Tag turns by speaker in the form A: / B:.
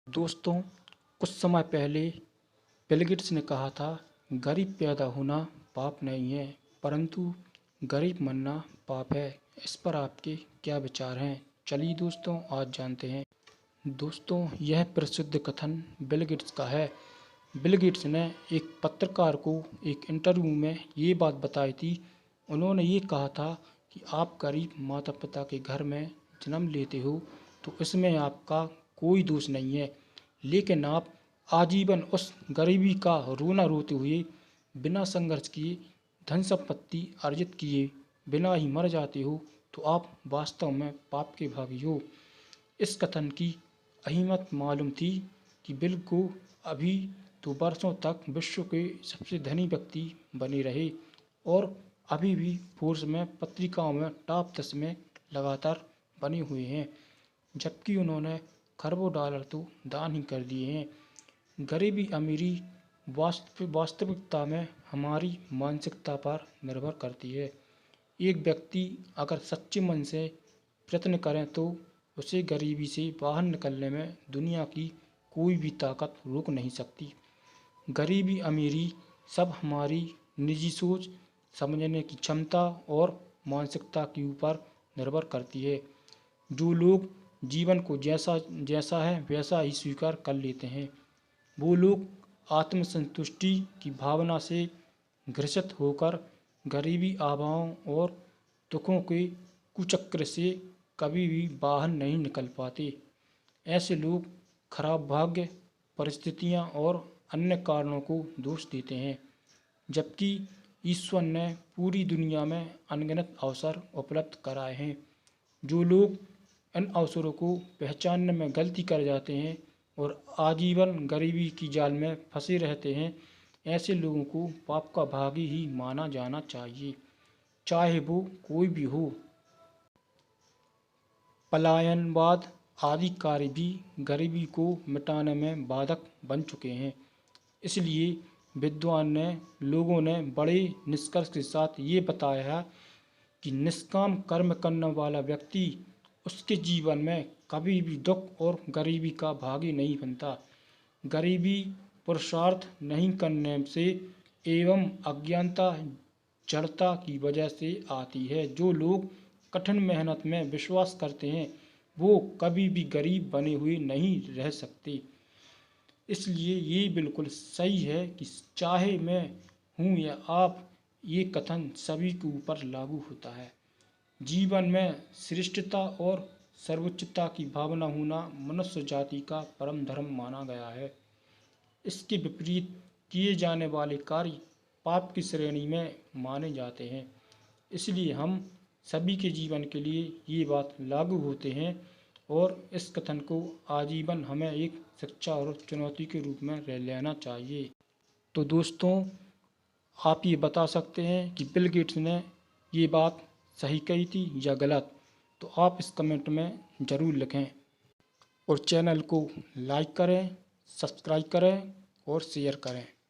A: दोस्तों, कुछ समय पहले बिल गेट्स ने कहा था, गरीब पैदा होना पाप नहीं है, परंतु गरीब मरना पाप है। इस पर आपके क्या विचार हैं? चलिए दोस्तों, आज जानते हैं। दोस्तों, यह प्रसिद्ध कथन बिल गेट्स का है। बिल गेट्स ने एक पत्रकार को एक इंटरव्यू में ये बात बताई थी। उन्होंने ये कहा था कि आप गरीब माता पिता के घर में जन्म लेते हो तो इसमें आपका कोई दोष नहीं है, लेकिन आप आजीवन उस गरीबी का रोना रोते हुए बिना संघर्ष किए धन संपत्ति अर्जित किए बिना ही मर जाते हो तो आप वास्तव में पाप के भागी हो। इस कथन की अहमियत मालूम थी कि बिल को अभी तो वर्षों तक विश्व के सबसे धनी व्यक्ति बने रहे और अभी भी फोर्ब्स में पत्रिकाओं में टॉप 10 में लगातार बने हुए हैं, जबकि उन्होंने खरबों डॉलर तो दान ही कर दिए हैं। गरीबी अमीरी वास्तविकता में हमारी मानसिकता पर निर्भर करती है। एक व्यक्ति अगर सच्चे मन से प्रयत्न करें तो उसे गरीबी से बाहर निकलने में दुनिया की कोई भी ताकत रोक नहीं सकती। गरीबी अमीरी सब हमारी निजी सोच, समझने की क्षमता और मानसिकता के ऊपर निर्भर करती है। जो लोग जीवन को जैसा जैसा है वैसा ही स्वीकार कर लेते हैं, वो लोग आत्मसंतुष्टि की भावना से ग्रसित होकर गरीबी आभाओं और दुखों के कुचक्र से कभी भी बाहर नहीं निकल पाते। ऐसे लोग खराब भाग्य, परिस्थितियां और अन्य कारणों को दोष देते हैं, जबकि ईश्वर ने पूरी दुनिया में अनगिनत अवसर उपलब्ध कराए हैं। जो लोग इन अवसरों को पहचानने में गलती कर जाते हैं और आजीवन गरीबी की जाल में फंसे रहते हैं, ऐसे लोगों को पाप का भागी ही माना जाना चाहिए, चाहे वो कोई भी हो। पलायनवाद आदि कार्य भी गरीबी को मिटाने में बाधक बन चुके हैं। इसलिए विद्वान लोगों ने बड़े निष्कर्ष के साथ ये बताया है कि निष्काम कर्म करने वाला व्यक्ति उसके जीवन में कभी भी दुख और गरीबी का भागी नहीं बनता। गरीबी पुरुषार्थ नहीं करने से एवं अज्ञानता, जड़ता की वजह से आती है। जो लोग कठिन मेहनत में विश्वास करते हैं वो कभी भी गरीब बने हुए नहीं रह सकते। इसलिए ये बिल्कुल सही है कि चाहे मैं हूँ या आप, ये कथन सभी के ऊपर लागू होता है। जीवन में श्रेष्ठता और सर्वोच्चता की भावना होना मनुष्य जाति का परम धर्म माना गया है। इसके विपरीत किए जाने वाले कार्य पाप की श्रेणी में माने जाते हैं। इसलिए हम सभी के जीवन के लिए ये बात लागू होते हैं और इस कथन को आजीवन हमें एक शिक्षा और चुनौती के रूप में लेना चाहिए। तो दोस्तों, आप ये बता सकते हैं कि बिल गेट्स ने ये बात सही कही थी या गलत? तो आप इस कमेंट में ज़रूर लिखें और चैनल को लाइक करें, सब्सक्राइब करें और शेयर करें।